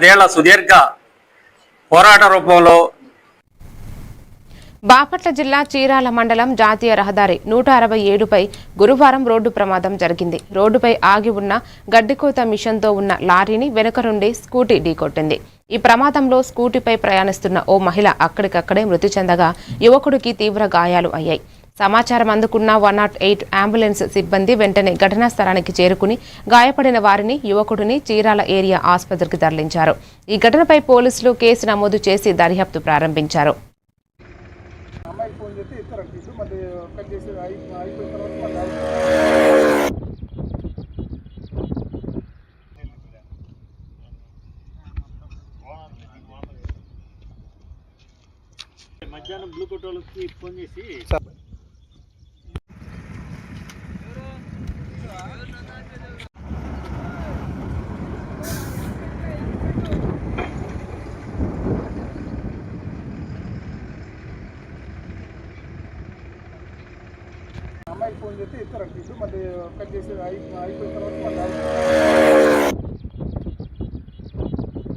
దేళ్ల సుదీర్ఘ పోరాట రూపంలో బాపట్ల జిల్లా చీరాల మండలం జాతీయ రహదారి 167పై గురువారం రోడ్డు ప్రమాదం జరిగింది. రోడ్డుపై ఆగి ఉన్న గడ్డికోత మిషన్తో ఉన్న లారీని వెనుక నుండి స్కూటీ ఢీకొట్టింది. ఈ ప్రమాదంలో స్కూటీపై ప్రయాణిస్తున్న ఓ మహిళ అక్కడికక్కడే మృతి చెందగా యువకుడికి తీవ్ర గాయాలు అయ్యాయి. సమాచారం అందుకున్న 108 అంబులెన్స్ సిబ్బంది వెంటనే ఘటనా స్థలానికి చేరుకుని గాయపడిన వారిని యువకుడిని చీరాల ఏరియా ఆసుపత్రికి తరలించారు. ఈ ఘటనపై పోలీసులు కేసు నమోదు చేసి దర్యాప్తు ప్రారంభించారు. మధ్యాహ్నం బ్లూ కోట్ వాళ్ళకి ఫోన్ చేసి అమ్మాయికి ఫోన్ చేస్తే ఇస్తారంట. మళ్ళీ కట్ చేసి అయిపోయిన తర్వాత